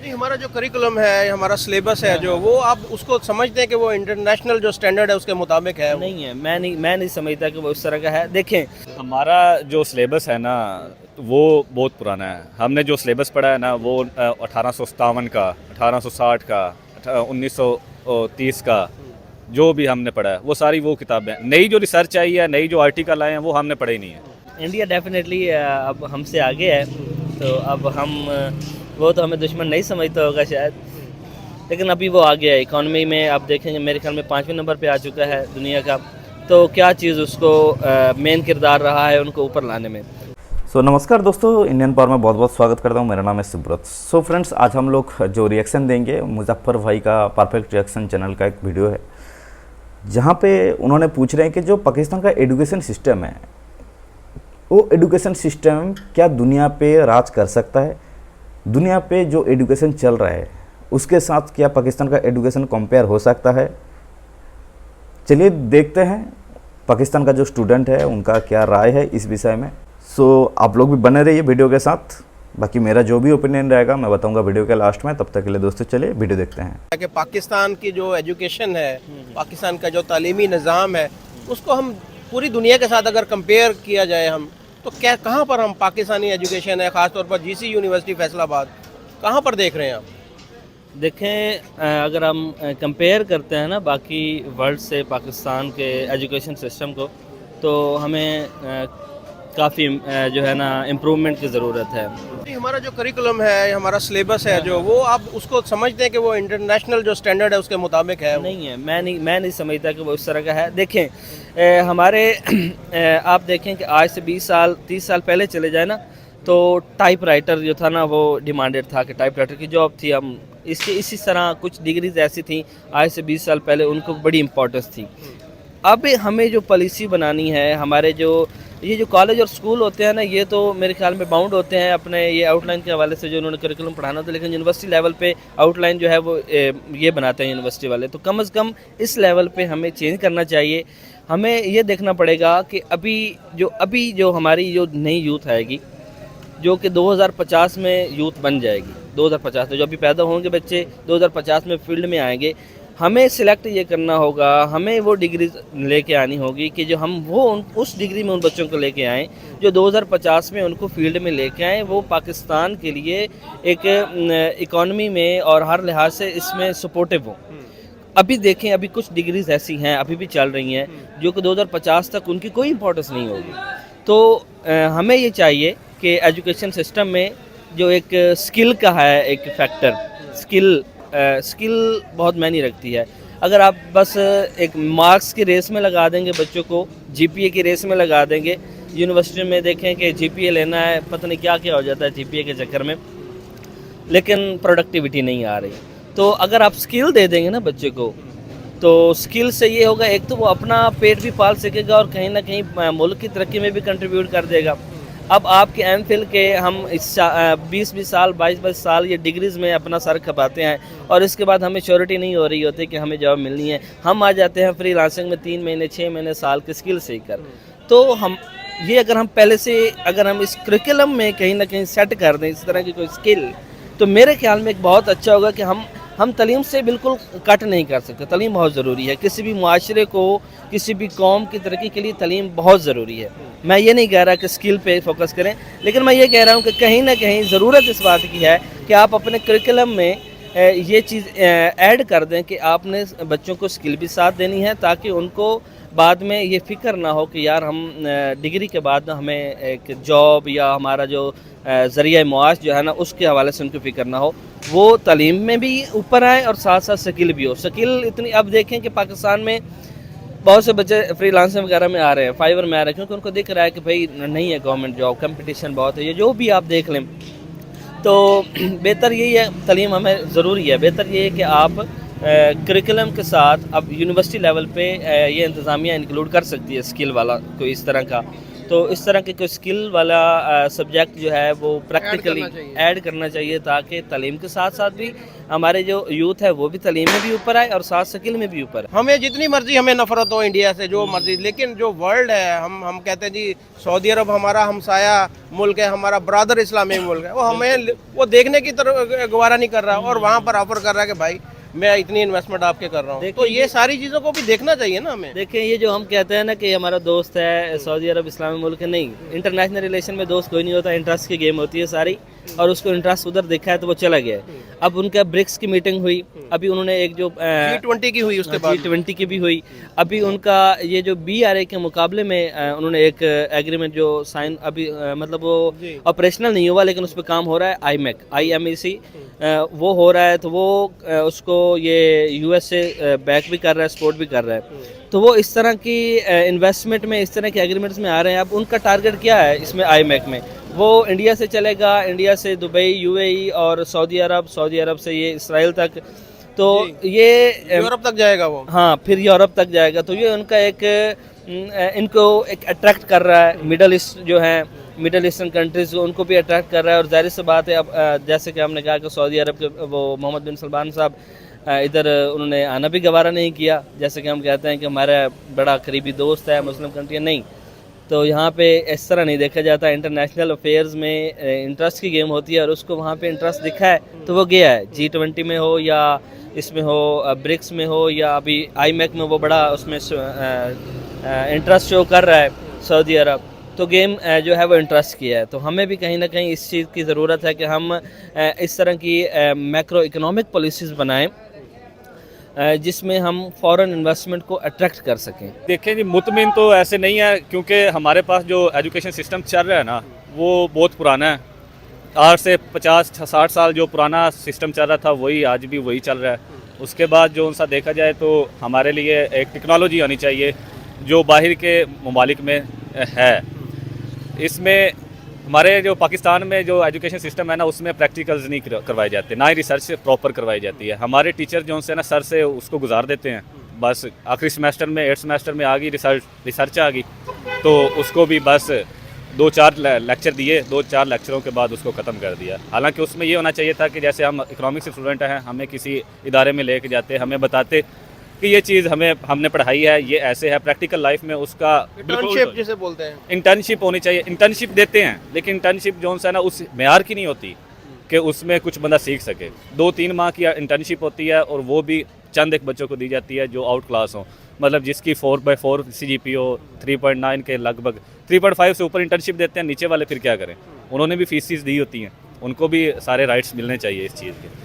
नहीं, हमारा जो करिकुलम है, हमारा सिलेबस है जो, वो आप उसको समझते हैं कि वो इंटरनेशनल जो स्टैंडर्ड है उसके मुताबिक है? नहीं है, मैं नहीं समझता कि वो इस तरह का है। देखें, हमारा जो सिलेबस है ना, वो बहुत पुराना है। हमने जो सिलेबस पढ़ा है ना, वो 1857 का, 1860 का, 1930 का, जो भी हमने पढ़ा है वो सारी वो किताबें। नई जो रिसर्च आई है, नई जो आर्टिकल आए हैं, वो हमने पढ़े ही नहीं है। इंडिया डेफिनेटली अब हमसे आगे है, तो अब हम वो तो हमें दुश्मन नहीं समझता होगा शायद, लेकिन अभी वो आ गया है। इकॉनमी में आप देखेंगे मेरे ख्याल में 5वें नंबर पे आ चुका है दुनिया का। तो क्या चीज़ उसको मेन किरदार रहा है उनको ऊपर लाने में। नमस्कार दोस्तों, इंडियन पावर में बहुत बहुत स्वागत करता हूँ। मेरा नाम है सुब्रत। फ्रेंड्स, आज हम लोग जो रिएक्शन देंगे, मुजफ्फर भाई का परफेक्ट रिएक्शन चैनल का एक वीडियो है, जहाँ पे उन्होंने पूछ रहे हैं कि जो पाकिस्तान का एजुकेशन सिस्टम है, वो एजुकेशन सिस्टम क्या दुनिया पे राज कर सकता है? दुनिया पे जो एजुकेशन चल रहा है उसके साथ क्या पाकिस्तान का एजुकेशन कंपेयर हो सकता है? चलिए देखते हैं पाकिस्तान का जो स्टूडेंट है उनका क्या राय है इस विषय में। आप लोग भी बने रहिए वीडियो के साथ। बाकी मेरा जो भी ओपिनियन रहेगा मैं बताऊंगा वीडियो के लास्ट में। तब तक के लिए दोस्तों चलिए वीडियो देखते हैं। कि पाकिस्तान की जो एजुकेशन है, पाकिस्तान का जो तालीमी निज़ाम है, उसको हम पूरी दुनिया के साथ अगर कंपेयर किया जाए हम, तो क्या कहाँ पर हम पाकिस्तानी एजुकेशन है, ख़ासतौर पर जीसी यूनिवर्सिटी फैसलाबाद, कहाँ पर देख रहे हैं आप? देखें, अगर हम कंपेयर करते हैं ना बाकी वर्ल्ड से पाकिस्तान के एजुकेशन सिस्टम को, तो हमें काफ़ी जो है ना इम्प्रूवमेंट की ज़रूरत है। नहीं, हमारा जो करिकुलम है, हमारा सिलेबस है जो, वो आप उसको समझते हैं कि वो इंटरनेशनल जो स्टैंडर्ड है उसके मुताबिक है? नहीं है, मैं नहीं समझता कि वो इस तरह का है। देखें, हमारे आप देखें कि आज से 20 साल 30 साल पहले चले जाए ना, तो टाइपराइटर जो था ना, वो डिमांडेड था कि टाइपराइटर की जॉब थी। हम इसी तरह कुछ डिग्रीज ऐसी थी आज से 20 साल पहले, उनको बड़ी इंपॉर्टेंस थी। अब हमें जो पॉलिसी बनानी है, हमारे जो ये जो कॉलेज और स्कूल होते हैं ना, ये तो मेरे ख्याल में बाउंड होते हैं अपने ये आउटलाइन के हवाले से जो उन्होंने करिकुलम पढ़ाना था, लेकिन यूनिवर्सिटी लेवल पे आउटलाइन जो है वो ये बनाते हैं यूनिवर्सिटी वाले। तो कम से कम इस लेवल पे हमें चेंज करना चाहिए। हमें ये देखना पड़ेगा कि अभी जो हमारी जो नई यूथ आएगी, जो कि 2050 में यूथ बन जाएगी, 2050 में जो अभी पैदा होंगे बच्चे 2050 में फील्ड में आएंगे, हमें सिलेक्ट ये करना होगा, हमें वो डिग्री लेके आनी होगी कि जो हम उस डिग्री में उन बच्चों को लेके आएँ जो 2050 में उनको फील्ड में लेके आएँ, वो पाकिस्तान के लिए एक इकॉनमी में और हर लिहाज से इसमें सपोर्टिव हो। अभी देखें, अभी कुछ डिग्रीज ऐसी हैं अभी भी चल रही हैं जो कि 2050 तक उनकी कोई इंपॉर्टेंस नहीं होगी। तो हमें ये चाहिए कि एजुकेशन सिस्टम में जो एक स्किल का है एक फैक्टर, स्किल बहुत मायने रखती है। अगर आप बस एक मार्क्स की रेस में लगा देंगे बच्चों को, जीपीए की रेस में लगा देंगे, यूनिवर्सिटी में देखें कि जीपीए लेना है, पता नहीं क्या क्या हो जाता है जीपीए के चक्कर में, लेकिन प्रोडक्टिविटी नहीं आ रही। तो अगर आप स्किल दे देंगे ना बच्चे को, तो स्किल से ये होगा, एक तो वो अपना पेट भी पाल सकेगा और कहीं ना कहीं मुल्क की तरक्की में भी कंट्रीब्यूट कर देगा। अब आपके एमफिल के हम इस 20-20 साल 22-22 साल ये डिग्रीज़ में अपना सर खपाते हैं, और इसके बाद हमें श्योरिटी नहीं हो रही होती कि हमें जॉब मिलनी है। हम आ जाते हैं फ्रीलांसिंग में 3 महीने 6 महीने साल के स्किल सीखकर। तो हम ये अगर हम पहले से अगर हम इस करिकुलम में कहीं ना कहीं सेट कर दें इस तरह की कोई स्किल, तो मेरे ख्याल में एक बहुत अच्छा होगा कि हम तालीम से बिल्कुल कट नहीं कर सकते। तालीम बहुत ज़रूरी है, किसी भी माशरे को, किसी भी कौम की तरक्की के लिए तालीम बहुत ज़रूरी है। मैं ये नहीं कह रहा कि स्किल पे फोकस करें, लेकिन मैं ये कह रहा हूँ कि कहीं ना कहीं ज़रूरत इस बात की है कि आप अपने करिकुलम में ये चीज़ ऐड कर दें कि आपने बच्चों को स्किल भी साथ देनी है, ताकि उनको बाद में ये फ़िक्र ना हो कि यार हम डिग्री के बाद हमें एक जॉब या हमारा जो ज़रिया मुआश जो है ना, उसके हवाले से उनको फ़िक्र ना हो। वो तालीम में भी ऊपर आए और साथ साथ स्किल भी हो। स्किल इतनी, अब देखें कि पाकिस्तान में बहुत से बच्चे फ्रीलांसिंग वगैरह में आ रहे हैं, फाइवर में आ रहे हैं, क्योंकि उनको दिख रहा है कि भाई नहीं है गवर्नमेंट जॉब, कंपटीशन बहुत है, ये जो भी आप देख लें। तो बेहतर यही है, तालीम हमें ज़रूरी है। बेहतर ये है कि आप करिकुलम के साथ अब यूनिवर्सिटी लेवल पे ये इंतज़ामिया इंक्लूड कर सकती है स्किल वाला कोई इस तरह का। तो इस तरह के कोई स्किल वाला सब्जेक्ट जो है वो प्रैक्टिकली करना चाहिए। ऐड करना चाहिए, ताकि तालीम के साथ साथ भी हमारे जो यूथ है वो भी तालीम में भी ऊपर आए और साथ स्किल में भी ऊपर आए। हमें जितनी मर्जी हमें नफरत हो इंडिया से, जो मर्जी, लेकिन जो वर्ल्ड है, हम कहते हैं जी सऊदी अरब हमारा हमसाया मुल्क है, हमारा ब्रादर इस्लामिक मुल्क है, वो हमें वो देखने की तरफ गवारा नहीं कर रहा और वहाँ पर ऑफर कर रहा है कि भाई मैं इतनी इन्वेस्टमेंट आपके कर रहा हूँ। तो ये सारी चीज़ों को भी देखना चाहिए ना हमें। देखें, ये जो हम कहते हैं ना कि हमारा दोस्त है सऊदी अरब इस्लामिक मुल्क है, नहीं, इंटरनेशनल रिलेशन में दोस्त कोई नहीं होता, इंटरेस्ट की गेम होती है सारी, और उसको इंटरेस्ट उधर देखा है तो वो चला गया है। अब उनका ब्रिक्स की मीटिंग हुई, अभी उन्होंने एक जो G20 की हुई, उसके बाद G20 की भी हुई, अभी उनका ये जो BRA के मुकाबले में उन्होंने एक एग्रीमेंट जो साइन अभी मतलब वो ऑपरेशनल नहीं हुआ लेकिन उस पर काम हो रहा है, IMEC वो हो रहा है, तो वो उसको ये US से बैक भी कर रहा है, सपोर्ट भी कर रहा है। तो वो इस तरह की इन्वेस्टमेंट में, इस तरह के एग्रीमेंट्स में आ रहे हैं। अब उनका टारगेट क्या है इसमें IMEC में, वो इंडिया से चलेगा, इंडिया से दुबई, UAE और सऊदी अरब से ये इसराइल तक, तो ये यूरोप तक जाएगा वो। हाँ, फिर यूरोप तक जाएगा। तो ये उनका एक इनको एक अट्रैक्ट कर रहा है, मिडल ईस्ट जो है, मिडल ईस्टर्न कंट्रीज उनको भी अट्रैक्ट कर रहा है। और जाहिर सी बात है, अब जैसे कि हमने कहा कि सऊदी अरब के वो मोहम्मद बिन सलमान साहब इधर उन्होंने आना भी गवारा नहीं किया, जैसे कि हम कहते हैं कि हमारा बड़ा करीबी दोस्त है, मुस्लिम कंट्री नहीं। तो यहाँ पे इस तरह नहीं देखा जाता, इंटरनेशनल अफेयर्स में इंटरेस्ट की गेम होती है और उसको वहाँ पे इंटरेस्ट दिखा है तो वो गया है। G20 में हो या इसमें हो, ब्रिक्स में हो या अभी IMEC में, वो बड़ा उसमें इंटरेस्ट शो कर रहा है सऊदी अरब। तो गेम जो है वो इंटरेस्ट की है। तो हमें भी कहीं ना कहीं इस चीज़ की ज़रूरत है कि हम इस तरह की मैक्रो इकोनॉमिक पॉलिसीज़ बनाएं जिसमें हम फॉरेन इन्वेस्टमेंट को अट्रैक्ट कर सकें। देखें जी, मुतमिन तो ऐसे नहीं है, क्योंकि हमारे पास जो एजुकेशन सिस्टम चल रहा है ना वो बहुत पुराना है। आज से 50-60 साल जो पुराना सिस्टम चल रहा था वही आज भी वही चल रहा है। उसके बाद जो उनसा देखा जाए तो हमारे लिए एक टेक्नोलॉजी आनी चाहिए जो बाहर के ममालिक में है। इसमें हमारे जो पाकिस्तान में जो एजुकेशन सिस्टम है ना, उसमें प्रैक्टिकल्स नहीं करवाए जाते, ना ही रिसर्च प्रॉपर करवाई जाती है। हमारे टीचर जो से ना सर से उसको गुजार देते हैं, बस आखिरी सेमेस्टर में 8th सेमेस्टर में आ गई रिसर्च आ गई तो उसको भी बस 2-4 लेक्चर दिए, 2-4 लेक्चरों के बाद उसको ख़त्म कर दिया। हालांकि उसमें ये होना चाहिए था कि जैसे हम इकोनॉमिक्स स्टूडेंट हैं, हमें किसी इदारे में लेके जाते, हमें बताते कि ये चीज़ हमने पढ़ाई है, ये ऐसे है, प्रैक्टिकल लाइफ में उसका इंटर्नशिप जिसे बोलते हैं, इंटर्नशिप होनी चाहिए। इंटर्नशिप देते हैं लेकिन इंटर्नशिप जो है ना उस मेयार की नहीं होती कि उसमें कुछ बंदा सीख सके। 2-3 माह की इंटर्नशिप होती है और वो भी चंद एक बच्चों को दी जाती है जो आउट क्लास हो, मतलब जिसकी 4/4 CGPA हो, 3.9 के लगभग, 3.5 से ऊपर इंटर्नशिप देते हैं। नीचे वाले फिर क्या करें, उन्होंने भी फीस दी होती हैं, उनको भी सारे राइट्स मिलने चाहिए इस चीज़ के।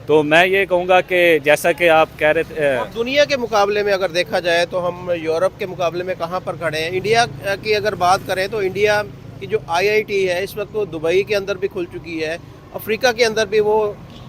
तो मैं ये कहूँगा कि जैसा कि आप कह रहे थे, दुनिया के मुकाबले में अगर देखा जाए तो हम यूरोप के मुकाबले में कहाँ पर खड़े हैं। इंडिया की अगर बात करें तो इंडिया की जो IIT है इस वक्त वो दुबई के अंदर भी खुल चुकी है, अफ्रीका के अंदर भी वो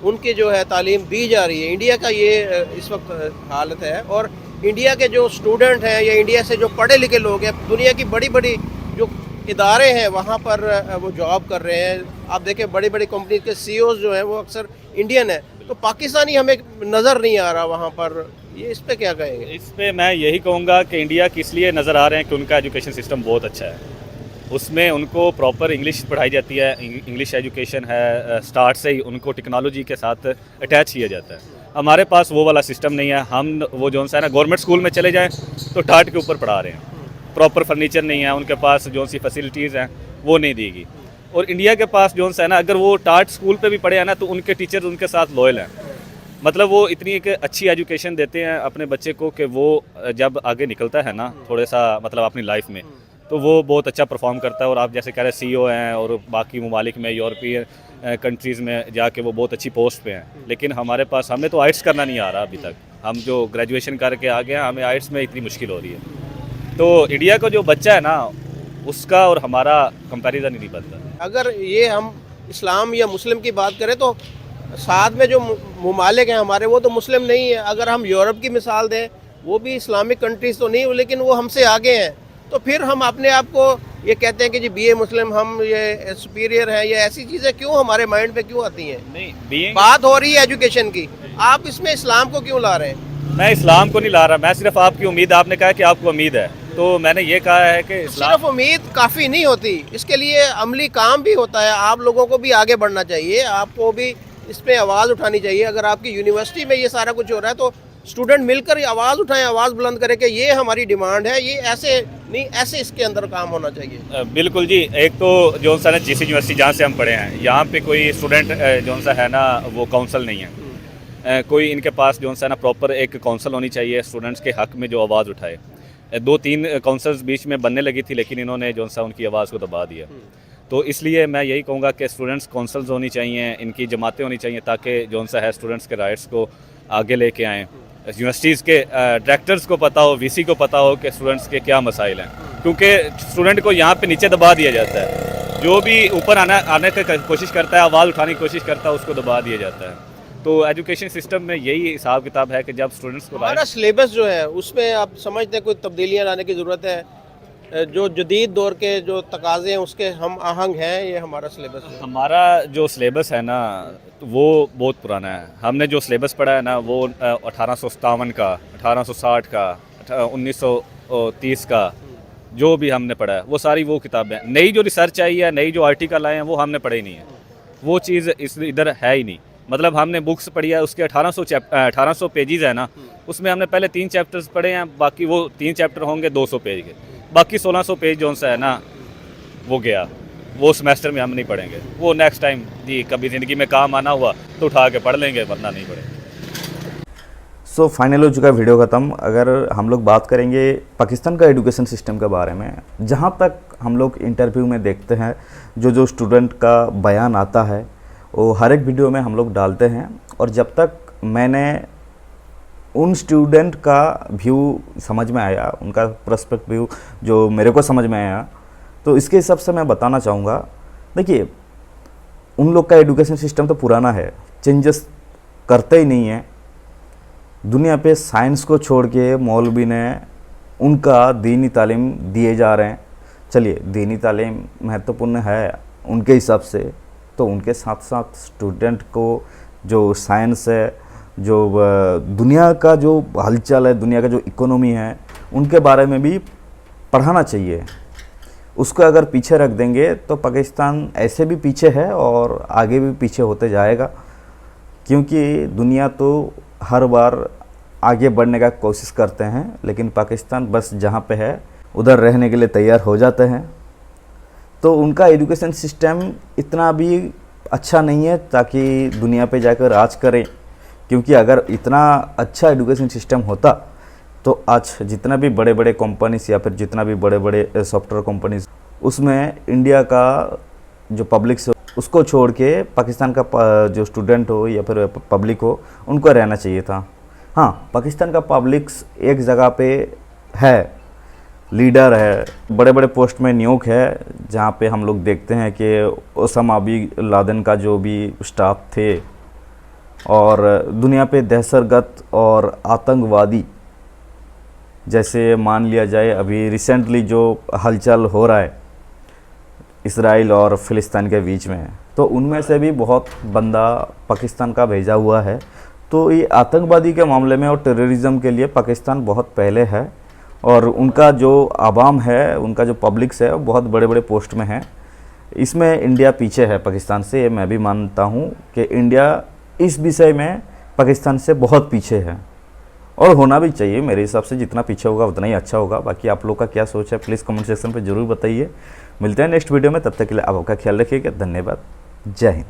उनकी जो है तालीम दी जा रही है। इंडिया का ये इस वक्त हालत है। और इंडिया के जो स्टूडेंट हैं या इंडिया से जो पढ़े लिखे लोग हैं, दुनिया की बड़ी बड़ी जो इदारे हैं वहाँ पर वो जॉब कर रहे हैं। आप देखें बड़ी बड़ी कंपनी के CEOs जो हैं वो अक्सर इंडियन है, तो पाकिस्तानी हमें नज़र नहीं आ रहा वहाँ पर। ये इस पे क्या कहेंगे? इस पे मैं यही कहूँगा कि इंडिया किस लिए नज़र आ रहे हैं कि उनका एजुकेशन सिस्टम बहुत अच्छा है, उसमें उनको प्रॉपर इंग्लिश पढ़ाई जाती है, इंग्लिश एजुकेशन है, स्टार्ट से ही उनको टेक्नोलॉजी के साथ अटैच किया जाता है। हमारे पास वो वाला सिस्टम नहीं है। हम वो जो है ना गवर्नमेंट स्कूल में चले जाएँ तो टाट के ऊपर पढ़ा रहे हैं, प्रॉपर फर्नीचर नहीं है, उनके पास जो सी फैसिलिटीज़ हैं वो नहीं दी गई। और इंडिया के पास जो है ना, अगर वो टाट स्कूल पे भी पढ़े हैं ना तो उनके टीचर उनके साथ लॉयल हैं, मतलब वो इतनी एक अच्छी एजुकेशन देते हैं अपने बच्चे को कि वो जब आगे निकलता है ना थोड़ा सा मतलब अपनी लाइफ में, तो वो बहुत अच्छा परफॉर्म करता है। और आप जैसे कह रहे हैं CEO हैं और बाकी ममालिक में यूरोपीय कंट्रीज़ में जाके वो बहुत अच्छी पोस्ट पे हैं, लेकिन हमारे पास हमें तो आइट्स करना नहीं आ रहा अभी तक। हम जो ग्रेजुएशन करके आ गए हैं, हमें आइट्स में इतनी मुश्किल हो रही है। तो इंडिया का जो बच्चा है ना उसका और हमारा कंपैरिजन ही नहीं बनता। अगर ये हम इस्लाम या मुस्लिम की बात करें तो साथ में जो ममालिक हैं हमारे वो तो मुस्लिम नहीं है। अगर हम यूरोप की मिसाल दें, वो भी इस्लामिक कंट्रीज़ तो नहीं, लेकिन वो हमसे आगे हैं। तो फिर हम अपने आप को ये कहते हैं कि जी BA मुस्लिम, हम ये सुपीरियर हैं, ये ऐसी चीज़ें क्यों हमारे माइंड पे क्यों आती हैं? नहीं, बात हो रही है एजुकेशन की, आप इसमें इस्लाम को क्यों ला रहे हैं? मैं इस्लाम को नहीं ला रहा, मैं सिर्फ आपकी उम्मीद, आपने कहा कि आपको उम्मीद है तो मैंने ये कहा है कि सिर्फ उम्मीद काफ़ी नहीं होती, इसके लिए अमली काम भी होता है। आप लोगों को भी आगे बढ़ना चाहिए, आपको भी इस पर आवाज़ उठानी चाहिए। अगर आपकी यूनिवर्सिटी में ये सारा कुछ हो रहा है तो स्टूडेंट मिलकर आवाज़ उठाएं, आवाज़ बुलंद करें कि ये हमारी डिमांड है, ये ऐसे नहीं, ऐसे इसके अंदर काम होना चाहिए। बिल्कुल जी। एक तो जो सा ना जीसी यूनिवर्सिटी जहाँ से हम पढ़े हैं, यहाँ पे कोई स्टूडेंट जो सा है ना वो काउंसिल नहीं है। कोई इनके पास जो सा ना प्रॉपर एक काउंसिल होनी चाहिए स्टूडेंट्स के हक़ में जो आवाज़ उठाए। 2-3 काउंसिल्स बीच में बनने लगी थी, लेकिन इन्होंने जो सा उनकी आवाज़ को दबा दिया। तो इसलिए मैं यही कहूँगा कि स्टूडेंट्स काउंसिल्स होनी चाहिए, इनकी जमातें होनी चाहिए, ताकि जो सा है स्टूडेंट्स के राइट्स को आगे लेके आएँ। यूनिवर्सिटीज़ के डायरेक्टर्स को पता हो, वीसी को पता हो कि स्टूडेंट्स के क्या मसाइल हैं, क्योंकि स्टूडेंट को यहाँ पे नीचे दबा दिया जाता है। जो भी ऊपर आने की कोशिश करता है, आवाज़ उठाने की कोशिश करता है, उसको दबा दिया जाता है। तो एजुकेशन सिस्टम में यही हिसाब किताब है कि जब स्टूडेंट्स को हमारा सिलेबस जो है उसमें आप समझते हैं कोई तब्दीलियाँ लाने की ज़रूरत है? जो जदीद दौर के जो तकाज़े हैं उसके हम आहंग हैं ये हमारा सिलेबस है? हमारा जो सिलेबस है ना वो बहुत पुराना है। हमने जो सिलेबस पढ़ा है ना वो 1857 का, 1860 का, 1930 का जो भी हमने पढ़ा है वो सारी वो किताबें। नई जो रिसर्च आई है, नई जो आर्टिकल आए हैं वो हमने पढ़े ही नहीं है। वो चीज़ इस इधर है ही नहीं। मतलब हमने बुक्स पढ़ी है, उसके 1800 पेजेस है ना, उसमें हमने पहले 3 चैप्टर्स पढ़े हैं, बाकी वो 3 चैप्टर होंगे 200 पेज के, बाकी 1600 पेज जो सा है ना वो गया, वो सेमेस्टर में हम नहीं पढ़ेंगे। वो नेक्स्ट टाइम जी कभी ज़िंदगी में काम आना हुआ तो उठा के पढ़ लेंगे, वरना नहीं पढ़ेंगे। सो फाइनल हो चुका वीडियो ख़त्म। अगर हम लोग बात करेंगे पाकिस्तान का एजुकेशन सिस्टम के बारे में, जहाँ तक हम लोग इंटरव्यू में देखते हैं जो स्टूडेंट का बयान आता है वो हर एक वीडियो में हम लोग डालते हैं। और जब तक मैंने उन स्टूडेंट का व्यू समझ में आया, उनका पर्सपेक्टिव जो मेरे को समझ में आया, तो इसके हिसाब से मैं बताना चाहूँगा। देखिए, उन लोग का एजुकेशन सिस्टम तो पुराना है, चेंजेस करते ही नहीं है। दुनिया पे साइंस को छोड़ के मौलवी ने उनका दीनी तालीम दिए जा रहे हैं। चलिए, दीनी तालीम महत्वपूर्ण है उनके हिसाब से, तो उनके साथ साथ स्टूडेंट को जो साइंस है, जो दुनिया का जो हलचल है, दुनिया का जो इकोनॉमी है, उनके बारे में भी पढ़ाना चाहिए। उसको अगर पीछे रख देंगे तो पाकिस्तान ऐसे भी पीछे है और आगे भी पीछे होते जाएगा, क्योंकि दुनिया तो हर बार आगे बढ़ने का कोशिश करते हैं, लेकिन पाकिस्तान बस जहाँ पे है उधर रहने के लिए तैयार हो जाते हैं। तो उनका एजुकेशन सिस्टम इतना भी अच्छा नहीं है ताकि दुनिया पे जाकर राज करें, क्योंकि अगर इतना अच्छा एजुकेशन सिस्टम होता तो आज जितना भी बड़े बड़े कंपनीज या फिर जितना भी बड़े बड़े सॉफ्टवेयर कंपनीज, उसमें इंडिया का जो पब्लिक उसको छोड़ के पाकिस्तान का जो स्टूडेंट हो या फिर पब्लिक हो, उनको रहना चाहिए था। हाँ, पाकिस्तान का पब्लिक्स एक जगह पे है, लीडर है, बड़े बड़े पोस्ट में नियोग है, जहाँ पे हम लोग देखते हैं कि ओसामा बिन लादेन का जो भी स्टाफ थे, और दुनिया पे दहशतगर्द और आतंकवादी, जैसे मान लिया जाए अभी रिसेंटली जो हलचल हो रहा है इसराइल और फ़िलिस्तीन के बीच में, तो उनमें से भी बहुत बंदा पाकिस्तान का भेजा हुआ है। तो ये आतंकवादी के मामले में और टेररिज्म के लिए पाकिस्तान बहुत पहले है, और उनका जो आवाम है, उनका जो पब्लिक्स है, वो बहुत बड़े बड़े पोस्ट में है। इसमें इंडिया पीछे है पाकिस्तान से, ये मैं भी मानता हूँ कि इंडिया इस विषय में पाकिस्तान से बहुत पीछे है, और होना भी चाहिए। मेरे हिसाब से जितना पीछे होगा उतना ही अच्छा होगा। बाकी आप लोग का क्या सोच है प्लीज़ कमेंट सेक्शन पर ज़रूर बताइए। मिलते हैं नेक्स्ट वीडियो में, तब तक के लिए आप आपका ख्याल रखिएगा। धन्यवाद, जय हिंद।